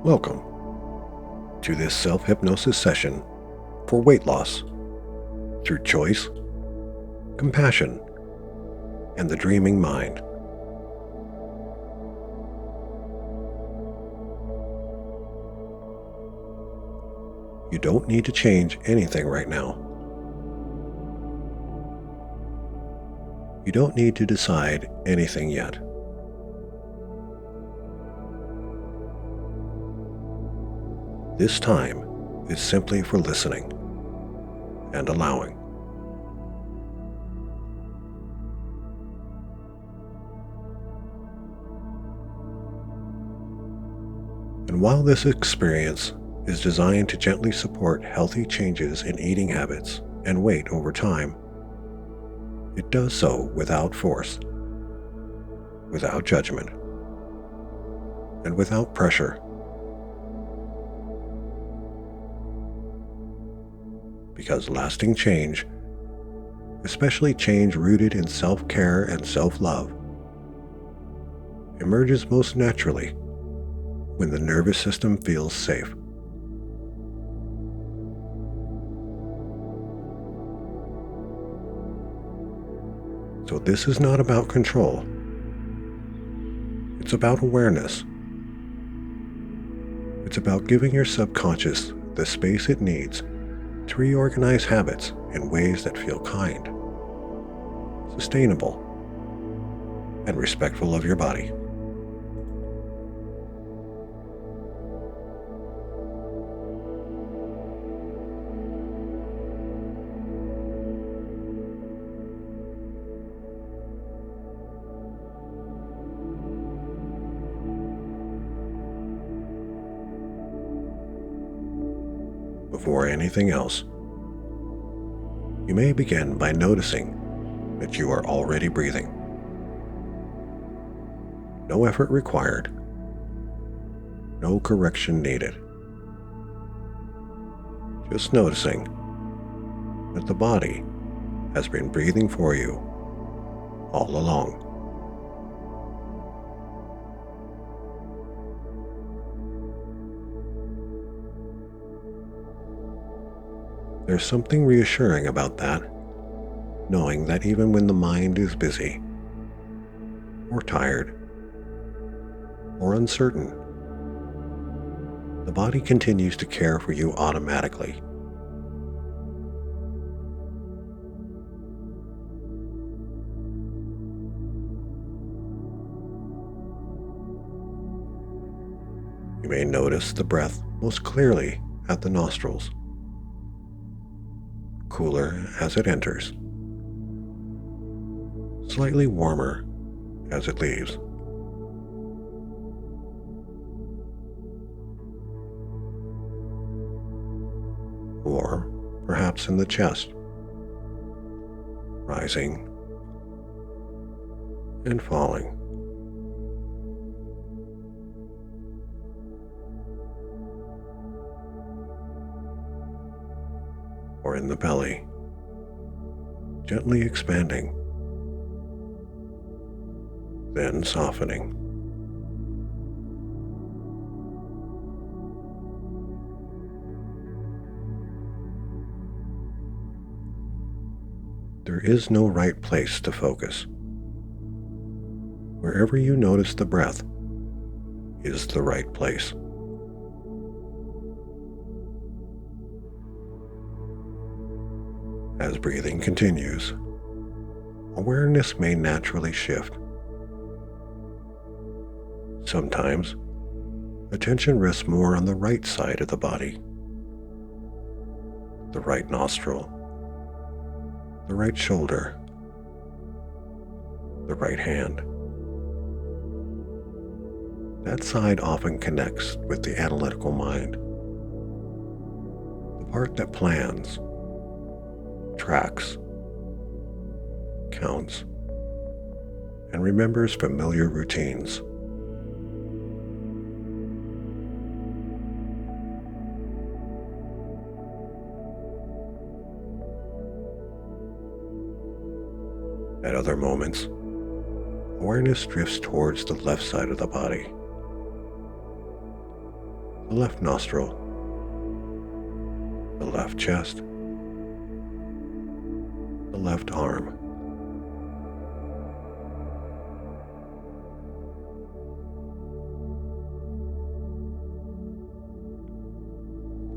Welcome to this self-hypnosis session for weight loss through choice, compassion, and the dreaming mind. You don't need to change anything right now. You don't need to decide anything yet. This time is simply for listening and allowing. And while this experience is designed to gently support healthy changes in eating habits and weight over time, it does so without force, without judgment, and without pressure. Because lasting change, especially change rooted in self-care and self-love, emerges most naturally when the nervous system feels safe. So this is not about control. It's about awareness. It's about giving your subconscious the space it needs to reorganize habits in ways that feel kind, sustainable, and respectful of your body. Before anything else, you may begin by noticing that you are already breathing. No effort required, no correction needed. Just noticing that the body has been breathing for you all along. There's something reassuring about that, knowing that even when the mind is busy, or tired, or uncertain, the body continues to care for you automatically. You may notice the breath most clearly at the nostrils, cooler as it enters, slightly warmer as it leaves. Or perhaps in the chest, rising and falling. Or in the belly, gently expanding, then softening. There is no right place to focus. Wherever you notice the breath is the right place. As breathing continues, awareness may naturally shift. Sometimes, attention rests more on the right side of the body, the right nostril, the right shoulder, the right hand. That side often connects with the analytical mind, the part that plans, tracks, counts, and remembers familiar routines. At other moments, awareness drifts towards the left side of the body, the left nostril, the left chest, the left arm.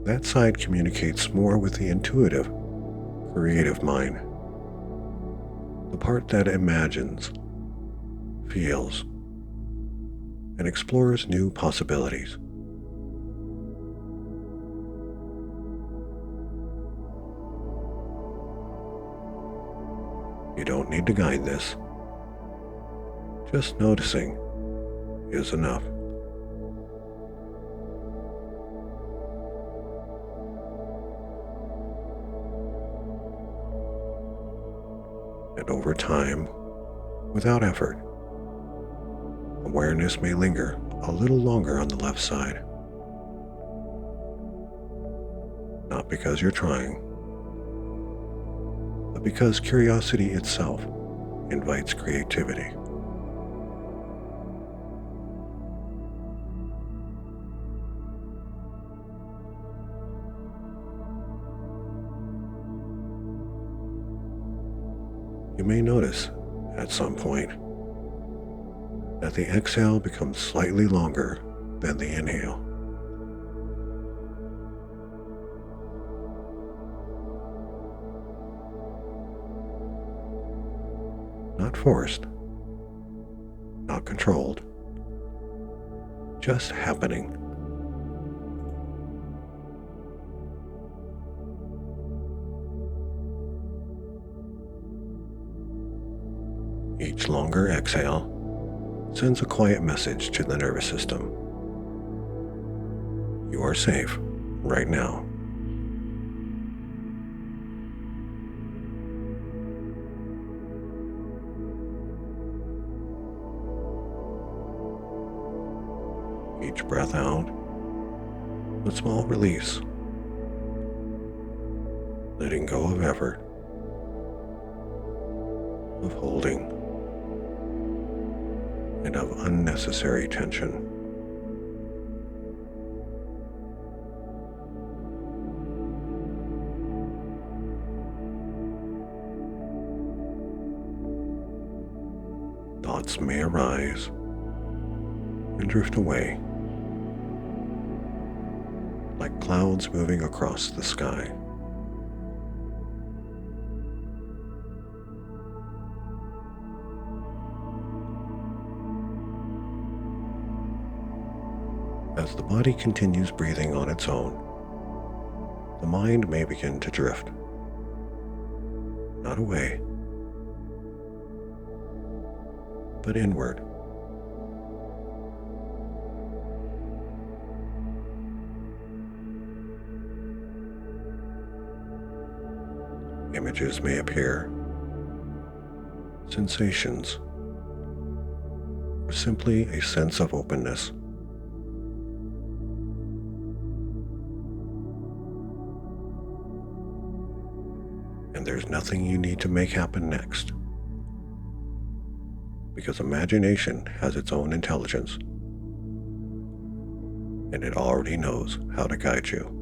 That side communicates more with the intuitive, creative mind, the part that imagines, feels, and explores new possibilities. You don't need to guide this. Just noticing is enough. And over time, without effort, awareness may linger a little longer on the left side. Not because you're trying, but because curiosity itself invites creativity. You may notice at some point that the exhale becomes slightly longer than the inhale. Not forced, not controlled, just happening. Each longer exhale sends a quiet message to the nervous system. You are safe right now. Each breath out, a small release, letting go of effort, of holding, and of unnecessary tension. Thoughts may arise and drift away, like clouds moving across the sky. As the body continues breathing on its own, the mind may begin to drift. Not away, but inward. Images may appear, sensations, or simply a sense of openness. And there's nothing you need to make happen next, because imagination has its own intelligence, and it already knows how to guide you.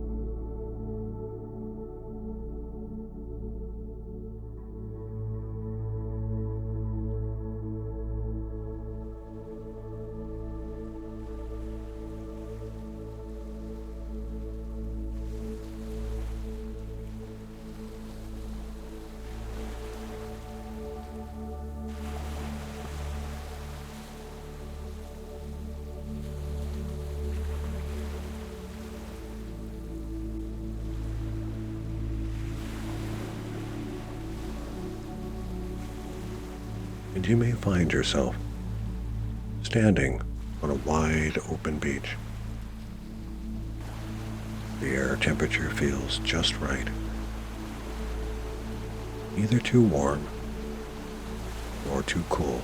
And you may find yourself standing on a wide open beach. The air temperature feels just right, neither too warm nor too cool.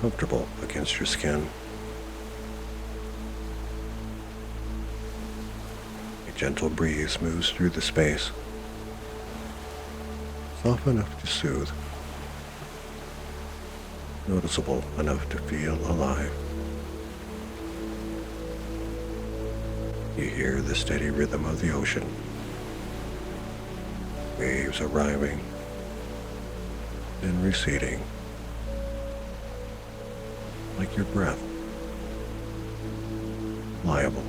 Comfortable against your skin. A gentle breeze moves through the space, soft enough to soothe, noticeable enough to feel alive. You hear the steady rhythm of the ocean, waves arriving and receding, like your breath, pliable,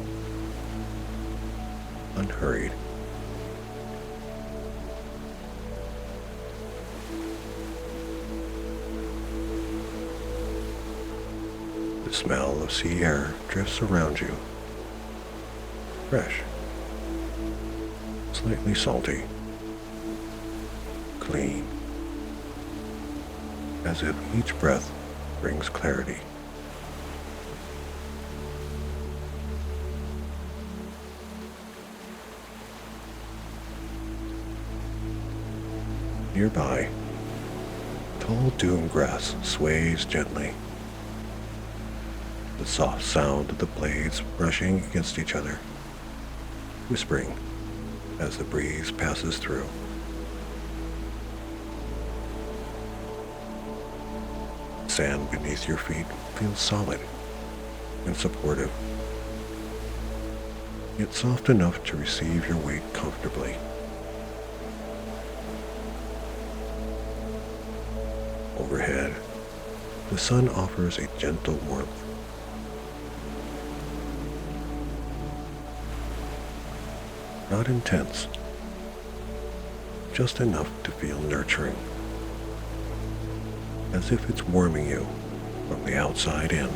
unhurried. The smell of sea air drifts around you, fresh, slightly salty, clean, as if each breath brings clarity. Nearby, tall dune grass sways gently. The soft sound of the blades brushing against each other, whispering as the breeze passes through. Sand beneath your feet feels solid and supportive, yet soft enough to receive your weight comfortably. Overhead, the sun offers a gentle warmth. Not intense, just enough to feel nurturing, as if it's warming you from the outside in.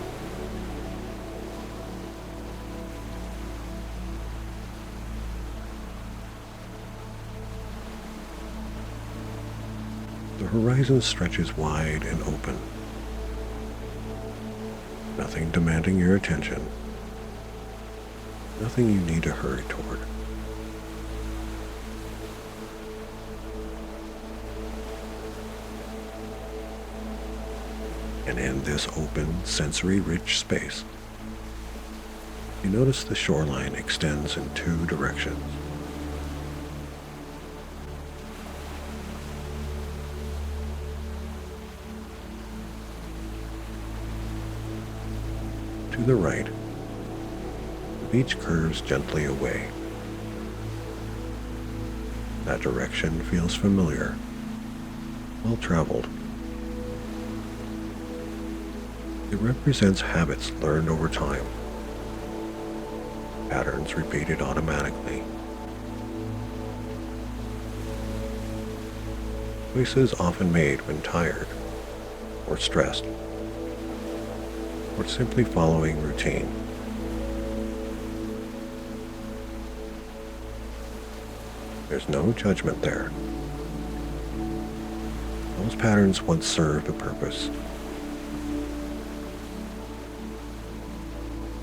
The horizon stretches wide and open, nothing demanding your attention, nothing you need to hurry toward. And in this open, sensory-rich space, you notice the shoreline extends in two directions. To the right, the beach curves gently away. That direction feels familiar, well-traveled. It represents habits learned over time, patterns repeated automatically, choices often made when tired or stressed, or simply following routine. There's no judgment there. Those patterns once served a purpose.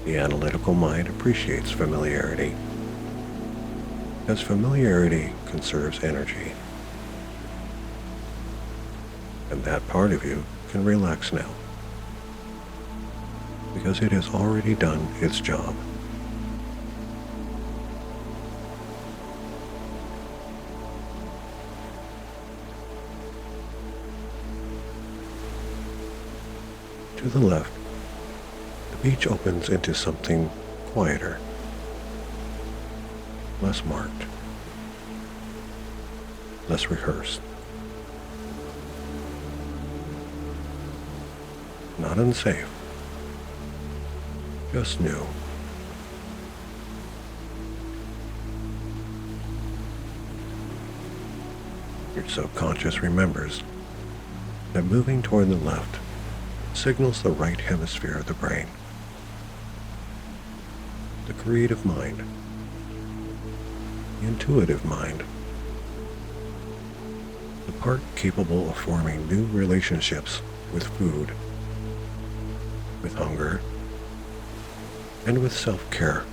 The analytical mind appreciates familiarity, because familiarity conserves energy. And that part of you can relax now, because it has already done its job. To the left, the beach opens into something quieter, less marked, less rehearsed. Not unsafe, just new. Your subconscious remembers that moving toward the left signals the right hemisphere of the brain, the creative mind, the intuitive mind, the part capable of forming new relationships with food, with hunger, and with self-care.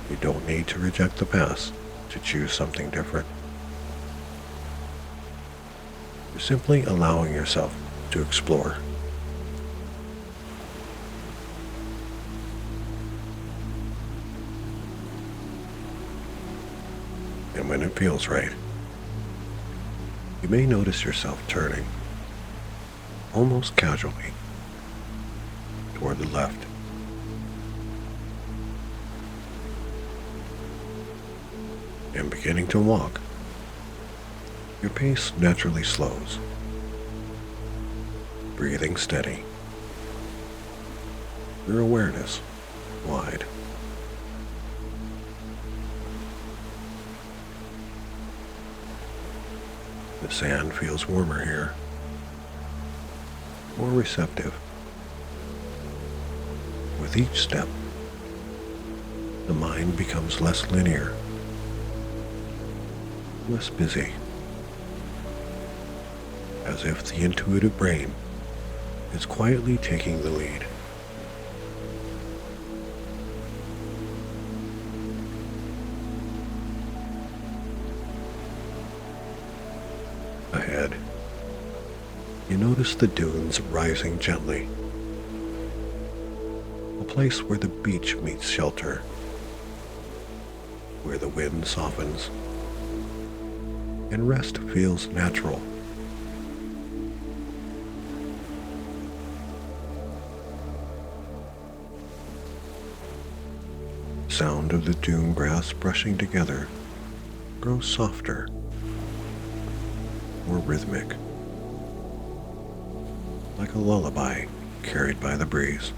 You don't need to reject the past to choose something different. You're simply allowing yourself to explore. And when it feels right, you may notice yourself turning, almost casually, toward the left. And beginning to walk, your pace naturally slows, breathing steady, your awareness wide. The sand feels warmer here, more receptive. With each step, the mind becomes less linear, less busy, as if the intuitive brain is quietly taking the lead. Ahead, you notice the dunes rising gently, a place where the beach meets shelter, where the wind softens and rest feels natural. The sound of the dune grass brushing together grows softer, more rhythmic, like a lullaby carried by the breeze.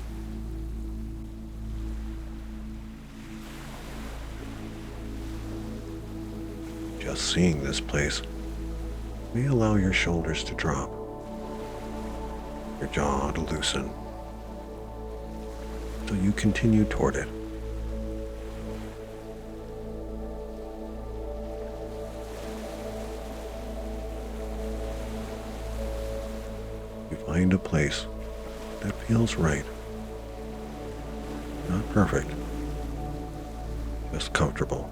Just seeing this place may allow your shoulders to drop, your jaw to loosen, so you continue toward it. You find a place that feels right, not perfect, just comfortable.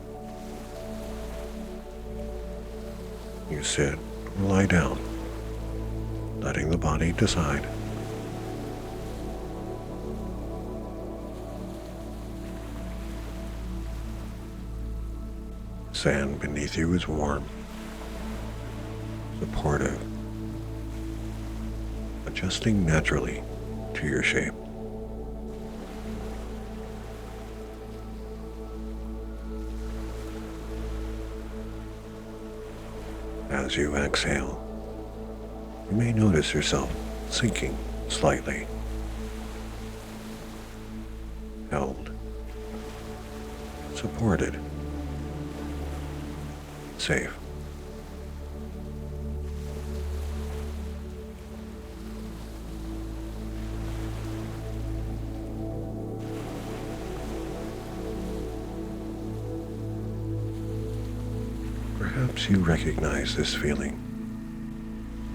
You sit or lie down, letting the body decide. Sand beneath you is warm, supportive, adjusting naturally to your shape. As you exhale, you may notice yourself sinking slightly, held, supported, safe. Perhaps you recognize this feeling,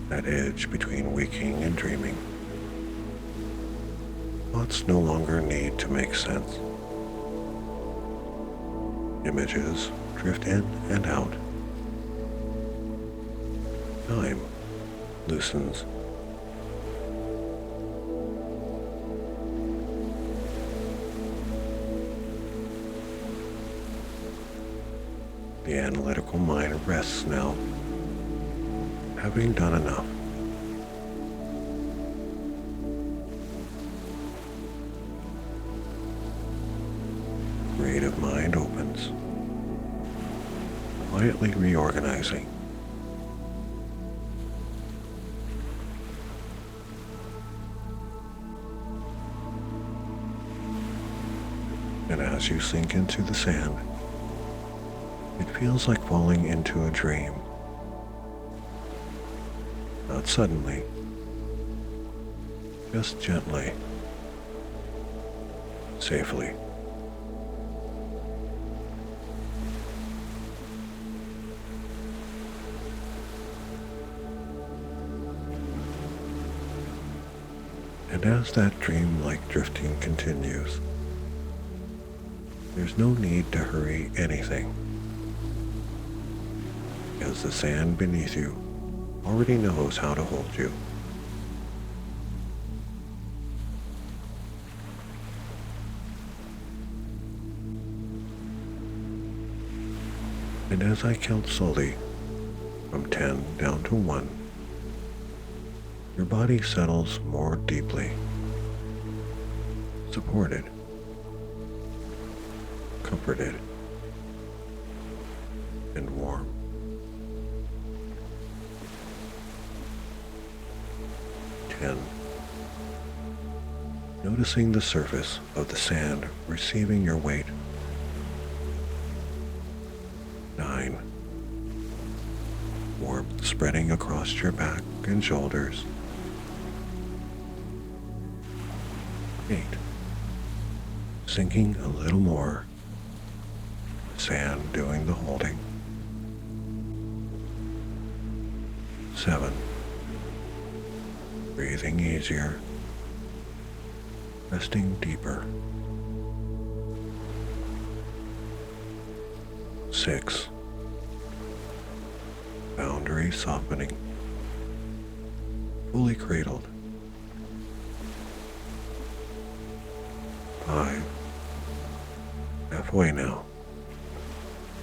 that edge between waking and dreaming. Thoughts no longer need to make sense. Images drift in and out. Time loosens. The analytical mind rests now, having done enough. Creative mind opens, quietly reorganizing. And as you sink into the sand, it feels like falling into a dream. Not suddenly, just gently, safely. And as that dream-like drifting continues, there's no need to hurry anything, because the sand beneath you already knows how to hold you. And as I count slowly from 10 down to 1, your body settles more deeply, supported, comforted, and warm. 10. Noticing the surface of the sand receiving your weight. 9. Warmth spreading across your back and shoulders. 8. Sinking a little more, sand doing the holding. 7. Breathing easier, resting deeper. 6. Boundary softening, fully cradled. 5. Halfway now.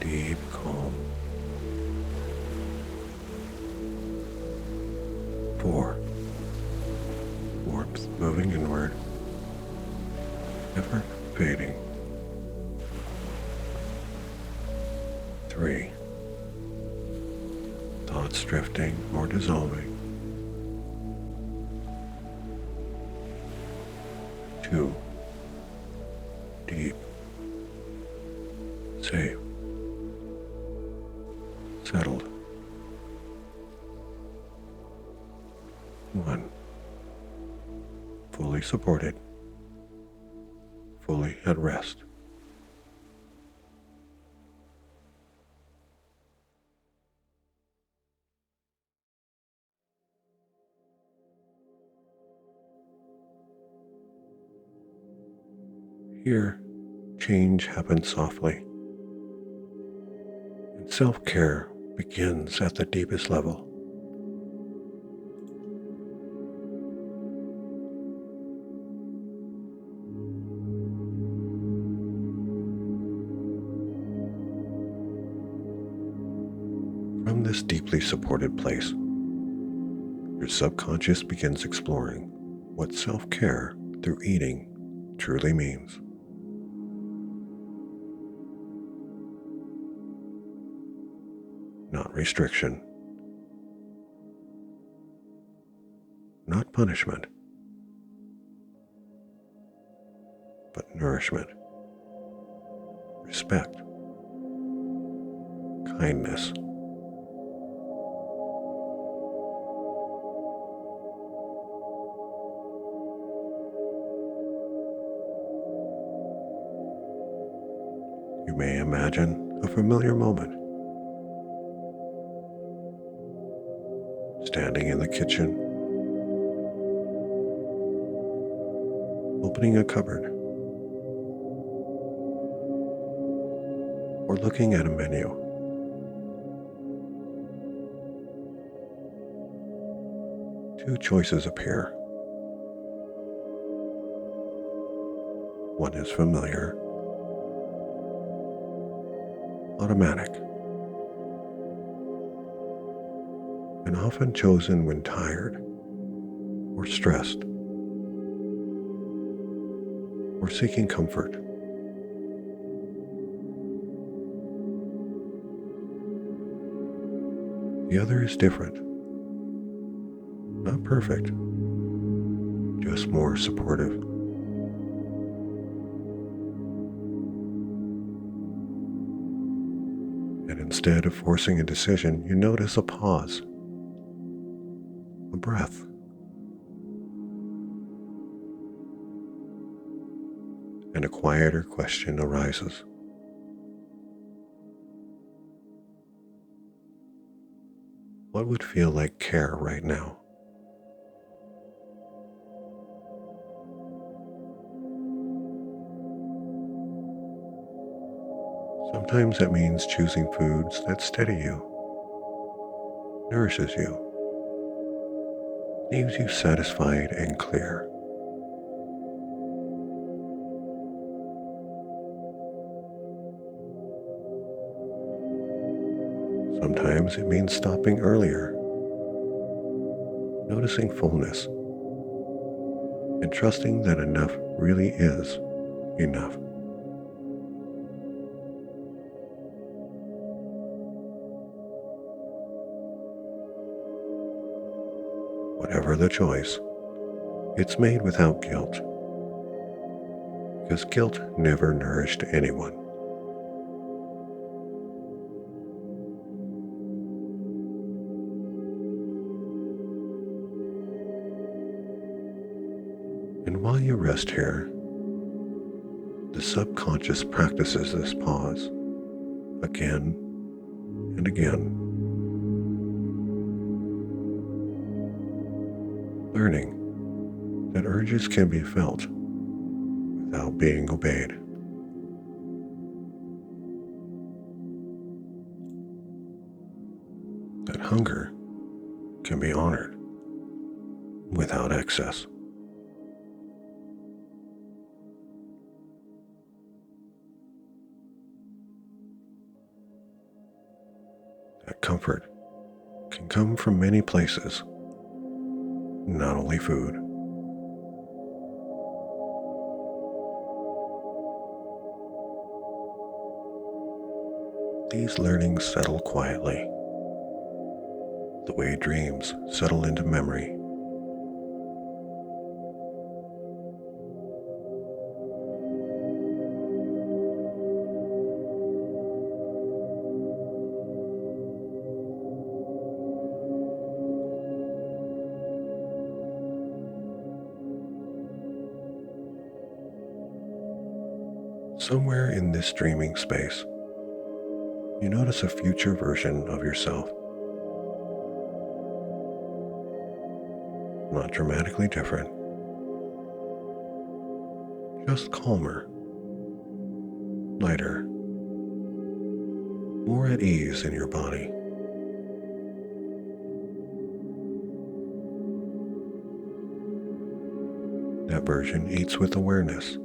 Deep calm. 4. Warmth moving inward. Effort fading. 3. Thoughts drifting or dissolving. 2. Deep. Safe. Settled. 1. Fully supported. Fully at rest. Here, change happens softly, and self-care begins at the deepest level. From this deeply supported place, your subconscious begins exploring what self-care through eating truly means. Not restriction, not punishment, but nourishment, respect, kindness. You may imagine a familiar moment. Standing in the kitchen, opening a cupboard, or looking at a menu. Two choices appear. One is familiar, automatic, and often chosen when tired or stressed or seeking comfort. The other is different, not perfect, just more supportive. And instead of forcing a decision, you notice a pause, a breath, and a quieter question arises. What would feel like care right now? Sometimes it means choosing foods that steady you, nourishes you, leaves you satisfied and clear. Sometimes it means stopping earlier, noticing fullness, and trusting that enough really is enough. Whatever the choice, it's made without guilt, because guilt never nourished anyone. And while you rest here, the subconscious practices this pause again and again, learning that urges can be felt without being obeyed. That hunger can be honored without excess. That comfort can come from many places, not only food. These learnings settle quietly, the way dreams settle into memory. Somewhere in this dreaming space, you notice a future version of yourself. Not dramatically different, just calmer, lighter, more at ease in your body. That version eats with awareness,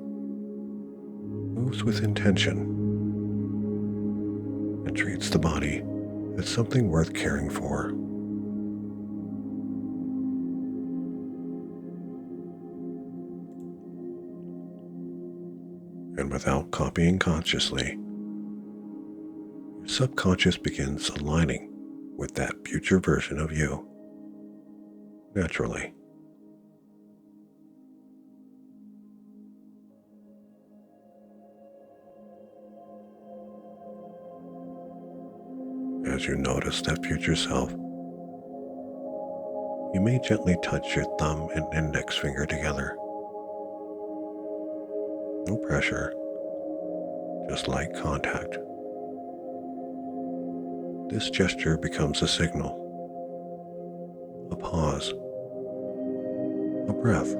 moves with intention, and treats the body as something worth caring for. And without copying consciously, your subconscious begins aligning with that future version of you, naturally. As you notice that future self, you may gently touch your thumb and index finger together. No pressure, just light contact. This gesture becomes a signal, a pause, a breath,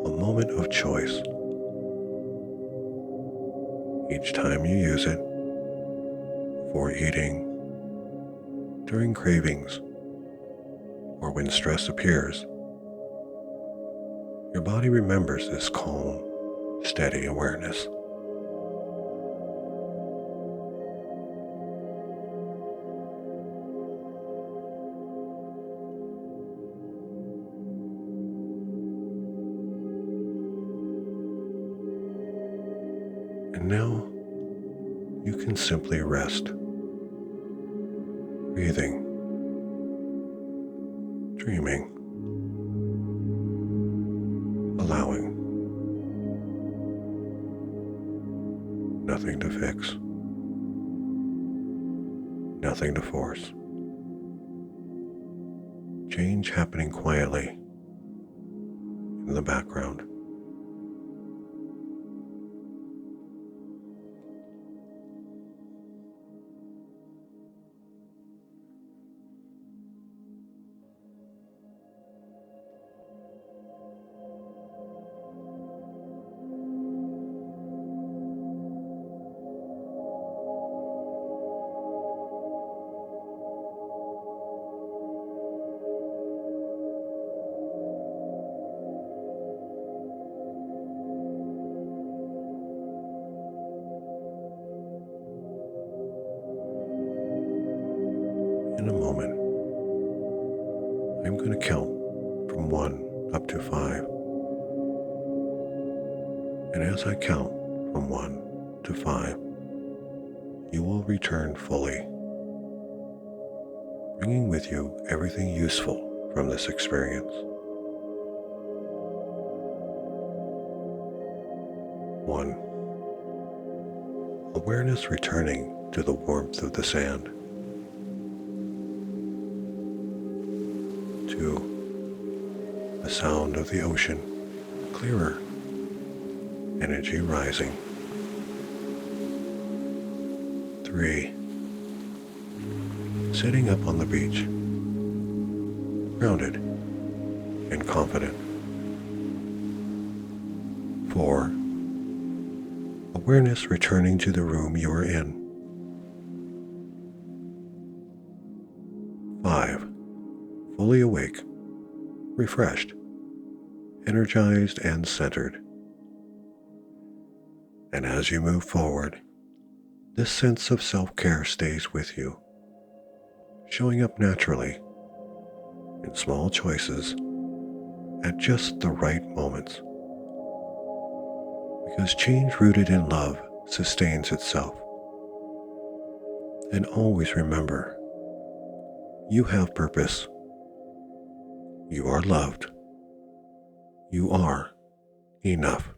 a moment of choice. Each time you use it, before eating, during cravings, or when stress appears, your body remembers this calm, steady awareness. And now you can simply rest, breathing, dreaming, allowing. Nothing to fix, nothing to force. Change happening quietly in the background. In a moment, I'm going to count from 1 up to 5. And as I count from 1 to 5, you will return fully, bringing with you everything useful from this experience. 1. Awareness returning to the warmth of the sand. 2. The sound of the ocean, clearer, energy rising. 3. Sitting up on the beach, grounded and confident. 4. Awareness returning to the room you are in. 5. Fully awake, refreshed, energized, and centered. And as you move forward, this sense of self-care stays with you, showing up naturally in small choices at just the right moments. Because change rooted in love sustains itself. And always remember, you have purpose. You are loved. You are enough.